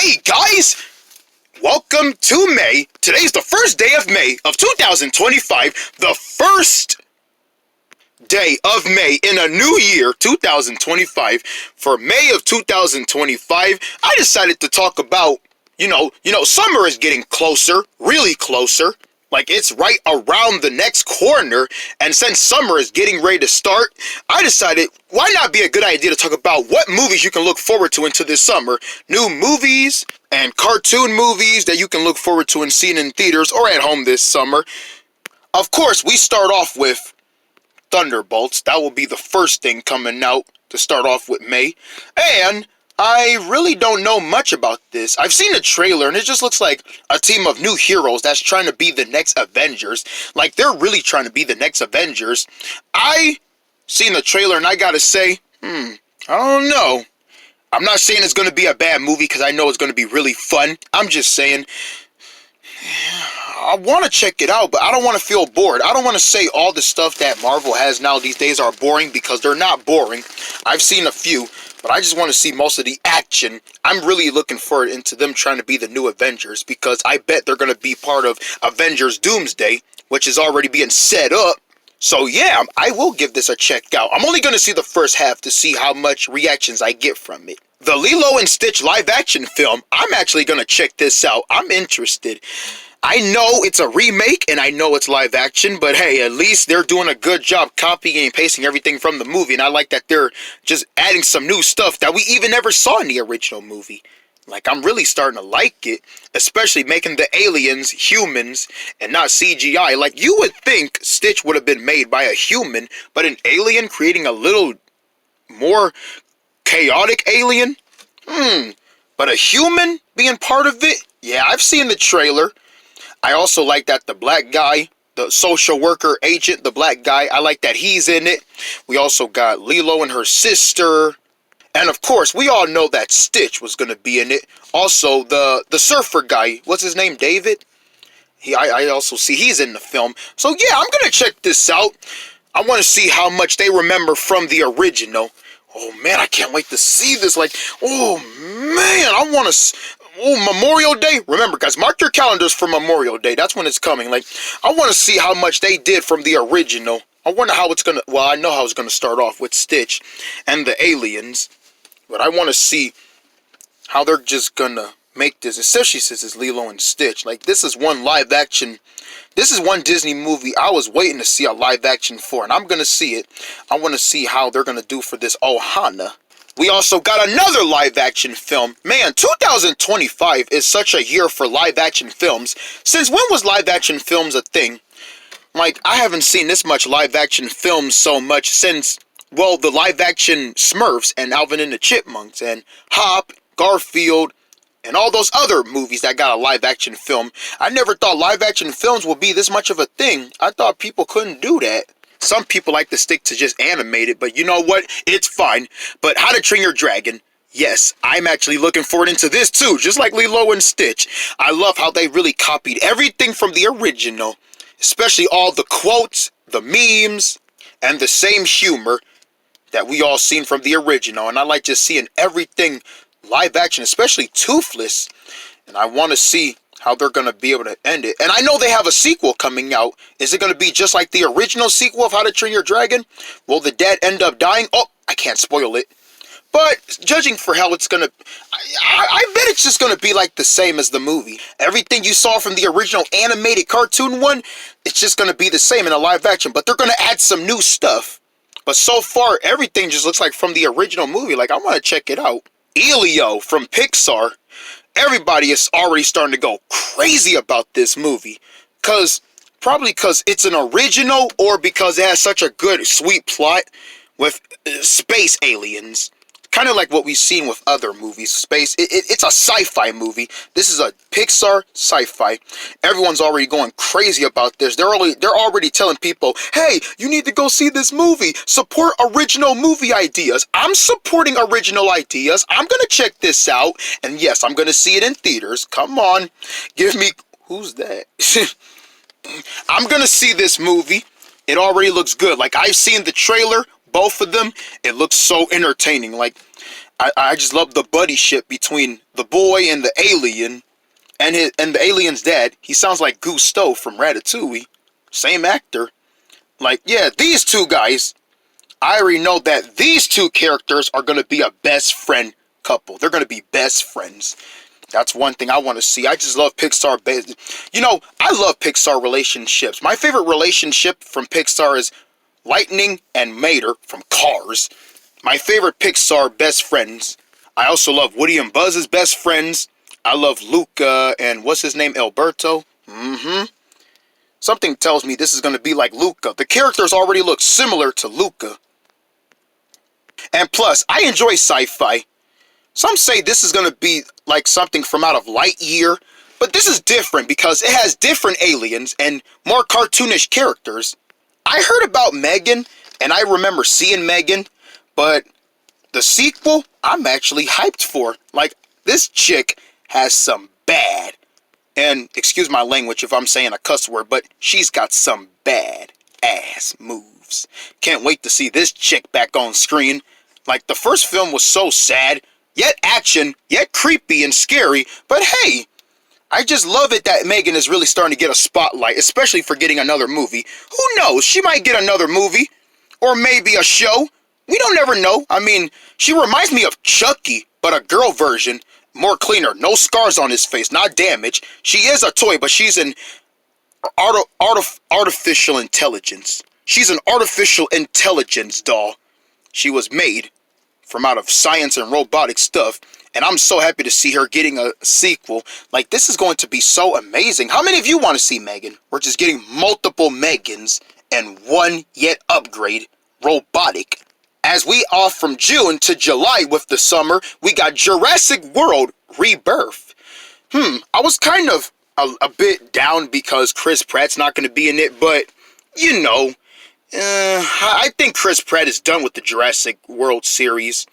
Hey guys! Welcome to May. Today's the first day of May of 2025. The first day of May in a new year, 2025. For May of 2025, I decided to talk about, summer is getting closer, really closer. Like it's right around the next corner, and since summer is getting ready to start, I decided why not be a good idea to talk about what movies you can look forward to into this summer. New movies and cartoon movies that you can look forward to and seeing in theaters or at home this summer. Of course, we start off with Thunderbolts. That will be the first thing coming out to start off with May. And I really don't know much about this. I've seen a trailer and it just looks like a team of new heroes that's trying to be the next Avengers. Like they're really trying to be the next Avengers. I seen the trailer and I gotta say, I don't know. I'm not saying it's gonna be a bad movie because I know it's gonna be really fun. I'm just saying, I want to check it out, but I don't want to feel bored. I don't want to say all the stuff that Marvel has now these days are boring because they're not boring. I've seen a few, but I just want to see most of the action. I'm really looking forward into them trying to be the new Avengers because I bet they're going to be part of Avengers Doomsday, which is already being set up. So yeah, I will give this a check out. I'm only going to see the first half to see how much reactions I get from it. The Lilo and Stitch live action film, I'm actually going to check this out. I'm interested. I know it's a remake and I know it's live action, but hey, at least they're doing a good job copying and pasting everything from the movie, and I like that they're just adding some new stuff that we even never saw in the original movie. Like, I'm really starting to like it, especially making the aliens humans and not CGI. Like, you would think Stitch would have been made by a human, but an alien creating a little more chaotic alien? But a human being part of it? Yeah, I've seen the trailer. I also like that the black guy, the social worker agent, the black guy, I like that he's in it. We also got Lilo and her sister. And of course, we all know that Stitch was going to be in it. Also, the surfer guy, what's his name, David? I also see he's in the film. So yeah, I'm going to check this out. I want to see how much they remember from the original. Oh man, I can't wait to see this. Like, oh man, I want to... Oh, Memorial Day? Remember, guys, mark your calendars for Memorial Day. That's when it's coming. Like, I want to see how much they did from the original. I wonder how it's going to... Well, I know how it's going to start off with Stitch and the aliens. But I want to see how they're just going to make this. Especially since it's Lilo and Stitch. Like, this is one live action... This is one Disney movie I was waiting to see a live action for. And I'm going to see it. I want to see how they're going to do for this Ohana. We also got another live action film. Man, 2025 is such a year for live action films. Since when was live action films a thing? Like, I haven't seen this much live action films so much since, well, the live action Smurfs and Alvin and the Chipmunks and Hop, Garfield, and all those other movies that got a live action film. I never thought live action films would be this much of a thing. I thought people couldn't do that. Some people like to stick to just animated, but you know what? It's fine. But How to Train Your Dragon, yes, I'm actually looking forward into this too, just like Lilo and Stitch. I love how they really copied everything from the original, especially all the quotes, the memes, and the same humor that we all seen from the original. And I like just seeing everything live action, especially Toothless. And I want to see how they're going to be able to end it. And I know they have a sequel coming out. Is it going to be just like the original sequel of How to Train Your Dragon? Will the dad end up dying? Oh, I can't spoil it. But judging for how it's going to... I bet it's just going to be like the same as the movie. Everything you saw from the original animated cartoon one, it's just going to be the same in a live action. But they're going to add some new stuff. But so far, everything just looks like from the original movie. Like, I want to check it out. Elio from Pixar. Everybody is already starting to go crazy about this movie. Probably because it's an original or because it has such a good, sweet plot with space aliens. Kind of like what we've seen with other movies. Space, it's a sci-fi movie. This is a Pixar sci-fi. Everyone's already going crazy about this. They're already telling people, hey, you need to go see this movie. Support original movie ideas. I'm supporting original ideas. I'm going to check this out. And yes, I'm going to see it in theaters. Come on. Give me... Who's that? I'm going to see this movie. It already looks good. Like, I've seen the trailer. Both of them, it looks so entertaining. Like, I just love the buddy ship between the boy and the alien, and the alien's dad. He sounds like Gusteau from Ratatouille. Same actor. Like, yeah, these two guys, I already know that these two characters are going to be a best friend couple. They're going to be best friends. That's one thing I want to see. I just love Pixar. You know, I love Pixar relationships. My favorite relationship from Pixar is Lightning and Mater from Cars. My favorite Pixar best friends. I also love Woody and Buzz's best friends. I love Luca and what's his name? Alberto. Something tells me this is going to be like Luca. The characters already look similar to Luca. And plus, I enjoy sci-fi. Some say this is going to be like something from out of Lightyear. But this is different because it has different aliens and more cartoonish characters. I heard about Megan, and I remember seeing Megan. But the sequel, I'm actually hyped for. Like, this chick has some bad, and excuse my language if I'm saying a cuss word, but she's got some bad ass moves. Can't wait to see this chick back on screen. Like, the first film was so sad, yet action, yet creepy and scary, but hey, I just love it that Megan is really starting to get a spotlight, especially for getting another movie. Who knows, she might get another movie, or maybe a show. We don't never know. I mean, she reminds me of Chucky, but a girl version. More cleaner. No scars on his face. Not damaged. She is a toy, but she's an artificial intelligence. She's an artificial intelligence doll. She was made from out of science and robotic stuff. And I'm so happy to see her getting a sequel. Like, this is going to be so amazing. How many of you want to see Megan? We're just getting multiple Megans and one yet upgrade. Robotic. As we off from June to July with the summer, we got Jurassic World Rebirth. I was kind of a bit down because Chris Pratt's not going to be in it, but, you know, I think Chris Pratt is done with the Jurassic World series.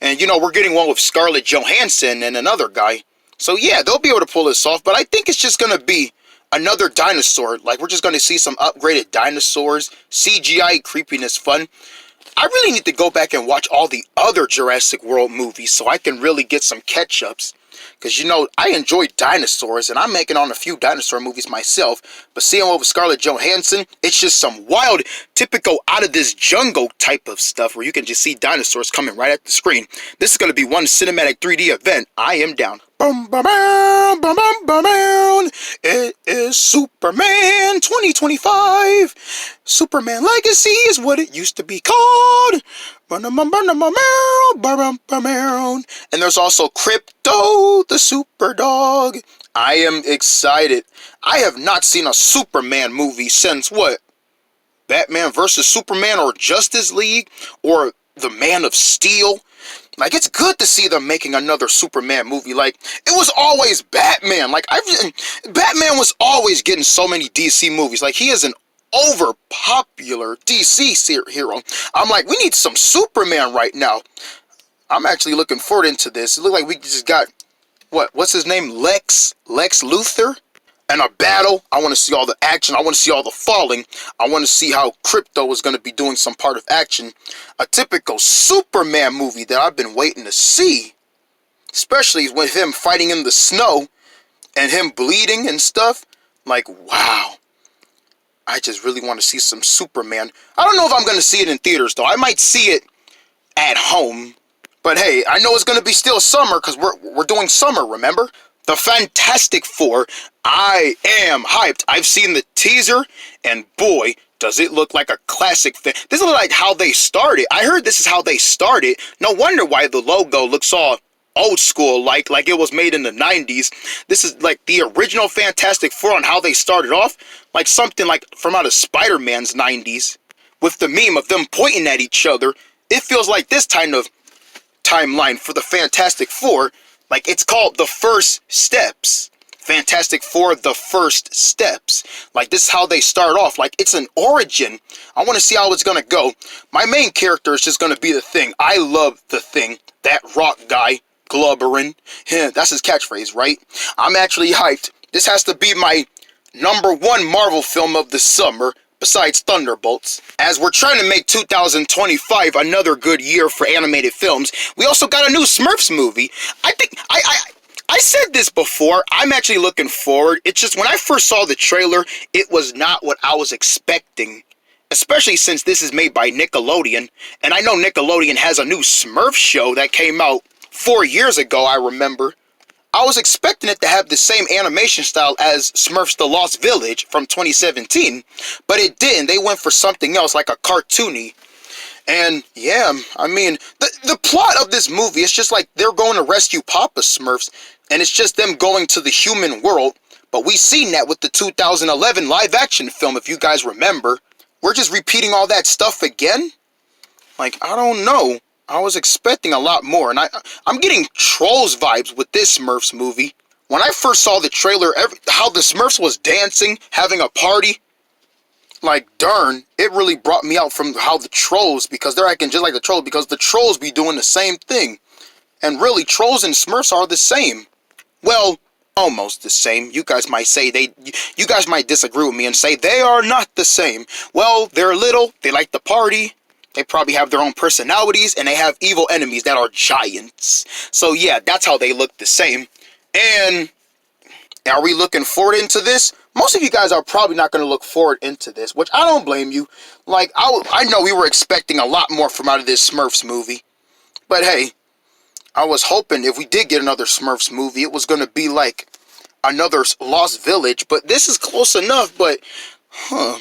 And, you know, we're getting one with Scarlett Johansson and another guy. So, yeah, they'll be able to pull this off, but I think it's just going to be another dinosaur. Like, we're just going to see some upgraded dinosaurs, CGI creepiness fun. I really need to go back and watch all the other Jurassic World movies so I can really get some catch-ups. Because, you know, I enjoy dinosaurs, and I'm making on a few dinosaur movies myself. But seeing what with Scarlett Johansson, it's just some wild, typical out-of-this-jungle type of stuff where you can just see dinosaurs coming right at the screen. This is going to be one cinematic 3D event. I am down. It is Superman 2025. Superman Legacy is what it used to be called. And there's also Crypto, the super dog. I am excited. I have not seen a Superman movie since what? Batman vs. Superman or Justice League or The Man of Steel. Like, it's good to see them making another Superman movie. Like, it was always Batman. Like, Batman was always getting so many DC movies. Like, he is an over-popular DC hero. I'm like, we need some Superman right now. I'm actually looking forward into this. It looked like we just got, what's his name? Lex Luthor? And a battle. I want to see all the action. I want to see all the falling. I want to see how Crypto is going to be doing some part of action. A typical Superman movie that I've been waiting to see. Especially with him fighting in the snow and him bleeding and stuff. Like, wow. I just really want to see some Superman. I don't know if I'm going to see it in theaters, though. I might see it at home. But hey, I know it's going to be still summer because we're doing summer, remember? The Fantastic Four. I am hyped. I've seen the teaser, and boy, does it look like a classic thing. This looks like how they started. I heard this is how they started. No wonder why the logo looks all old school, like it was made in the 90s. This is like the original Fantastic Four on how they started off. Like something like from out of Spider-Man's 90s. With the meme of them pointing at each other. It feels like this kind of timeline for the Fantastic Four. Like, it's called The First Steps. Fantastic Four, The First Steps. Like, this is how they start off. Like, it's an origin. I want to see how it's going to go. My main character is just going to be the Thing. I love the Thing. That rock guy, Glubberin. Yeah, that's his catchphrase, right? I'm actually hyped. This has to be my #1 Marvel film of the summer. besides Thunderbolts. As we're trying to make 2025 another good year for animated films, we also got a new Smurfs movie. I said this before, I'm actually looking forward. It's just when I first saw the trailer, it was not what I was expecting. Especially since this is made by Nickelodeon, and I know Nickelodeon has a new Smurf show that came out 4 years ago, I remember. I was expecting it to have the same animation style as Smurfs The Lost Village from 2017, but it didn't. They went for something else, like a cartoony. And yeah, I mean, the plot of this movie is just like they're going to rescue Papa Smurfs, and it's just them going to the human world. But we seen that with the 2011 live-action film, if you guys remember. We're just repeating all that stuff again? Like, I don't know. I was expecting a lot more, and I'm getting Trolls vibes with this Smurfs movie. When I first saw the trailer, how the Smurfs was dancing, having a party, like, darn, it really brought me out from how the Trolls, because they're acting just like the Trolls, because the Trolls be doing the same thing. And really, Trolls and Smurfs are the same. Well, almost the same. You guys might say you guys might disagree with me and say they are not the same. Well, they're little, they like to party, they probably have their own personalities, and they have evil enemies that are giants. So yeah, that's how they look the same. And are we looking forward into this? Most of you guys are probably not going to look forward into this, which I don't blame you. Like, I know we were expecting a lot more from out of this Smurfs movie. But hey, I was hoping if we did get another Smurfs movie, it was going to be like another Lost Village, but this is close enough, but, I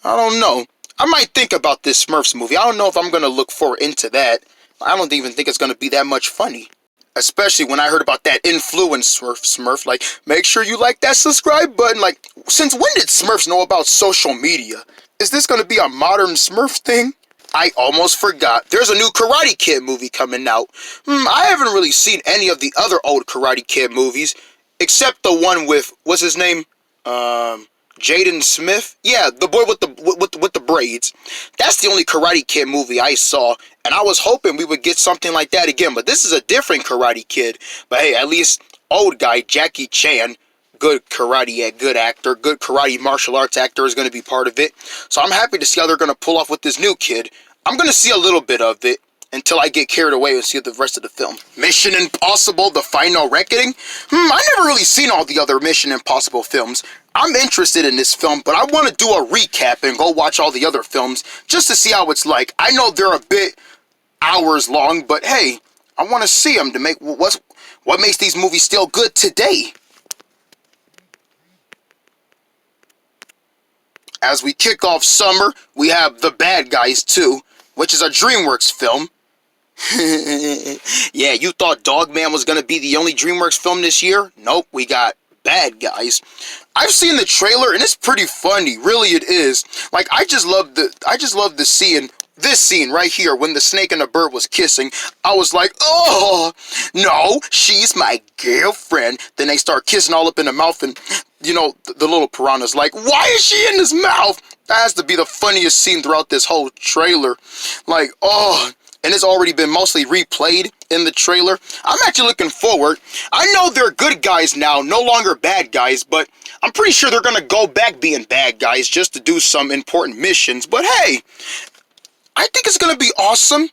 don't know. I might think about this Smurfs movie. I don't know if I'm going to look forward into that. I don't even think it's going to be that much funny. Especially when I heard about that influence Smurf, like, make sure you like that subscribe button. Like, since when did Smurfs know about social media? Is this going to be a modern Smurf thing? I almost forgot. There's a new Karate Kid movie coming out. I haven't really seen any of the other old Karate Kid movies, except the one with, what's his name? Jaden Smith? Yeah, the boy with the braids. That's the only Karate Kid movie I saw, and I was hoping we would get something like that again, but this is a different Karate Kid. But hey, at least old guy Jackie Chan, good karate, good actor, good karate martial arts actor, is going to be part of it. So I'm happy to see how they're going to pull off with this new kid. I'm going to see a little bit of it until I get carried away and see the rest of the film. Mission Impossible: The Final Reckoning? I never really seen all the other Mission Impossible films. I'm interested in this film, but I want to do a recap and go watch all the other films just to see how it's like. I know they're a bit hours long, but hey, I want to see them to make what makes these movies still good today. As we kick off summer, we have The Bad Guys 2, which is a DreamWorks film. Yeah, you thought Dogman was going to be the only DreamWorks film this year? Nope, we got Bad Guys. I've seen the trailer and it's pretty funny. Really, it is. Like, I just love the scene. This scene right here, when the snake and the bird was kissing, I was like, oh, no, she's my girlfriend. Then they start kissing all up in the mouth, and, you know, the little piranha's like, why is she in his mouth? That has to be the funniest scene throughout this whole trailer. Like, oh, and it's already been mostly replayed in the trailer. I'm actually looking forward. I know they're good guys now, no longer bad guys, but I'm pretty sure they're going to go back being bad guys just to do some important missions. But hey, I think it's going to be awesome.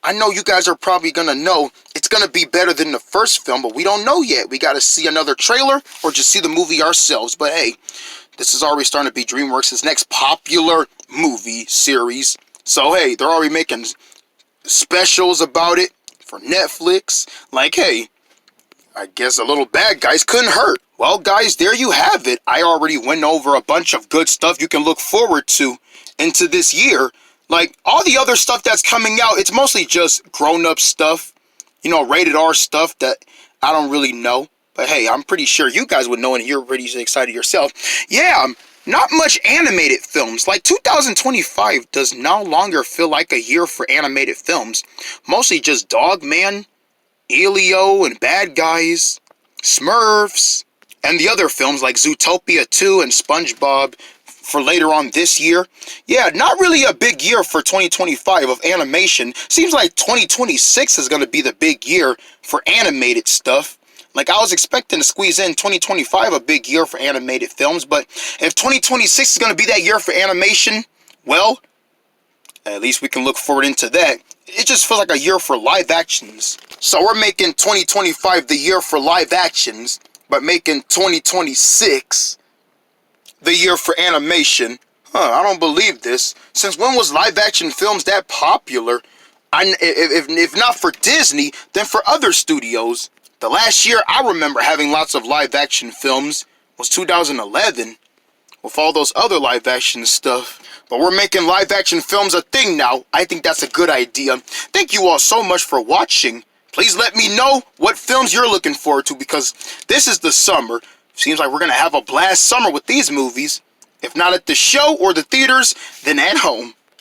I know you guys are probably going to know it's going to be better than the first film, but we don't know yet. We got to see another trailer or just see the movie ourselves. But hey, this is already starting to be DreamWorks' next popular movie series. So hey, they're already making specials about it for Netflix. Like, hey, I guess a little Bad Guys couldn't hurt. Well, guys, there you have it. I already went over a bunch of good stuff you can look forward to into this year. Like, all the other stuff that's coming out, it's mostly just grown-up stuff. You know, rated R stuff that I don't really know. But hey, I'm pretty sure you guys would know and you're pretty excited yourself. Yeah, not much animated films. Like, 2025 does no longer feel like a year for animated films. Mostly just Dogman, Elio and Bad Guys, Smurfs, and the other films like Zootopia 2 and SpongeBob for later on this year. Yeah, not really a big year for 2025 of animation. Seems like 2026 is going to be the big year for animated stuff. Like, I was expecting to squeeze in 2025, a big year for animated films, but if 2026 is going to be that year for animation, well, at least we can look forward into that. It just feels like a year for live actions. So we're making 2025 the year for live actions, but making 2026 the year for animation. I don't believe this. Since when was live action films that popular? If not for Disney, then for other studios. The last year I remember having lots of live action films was 2011, with all those other live action stuff. But we're making live action films a thing now. I think that's a good idea. Thank you all so much for watching. Please let me know what films you're looking forward to, because this is the summer. Seems like we're going to have a blast summer with these movies. If not at the show or the theaters, then at home.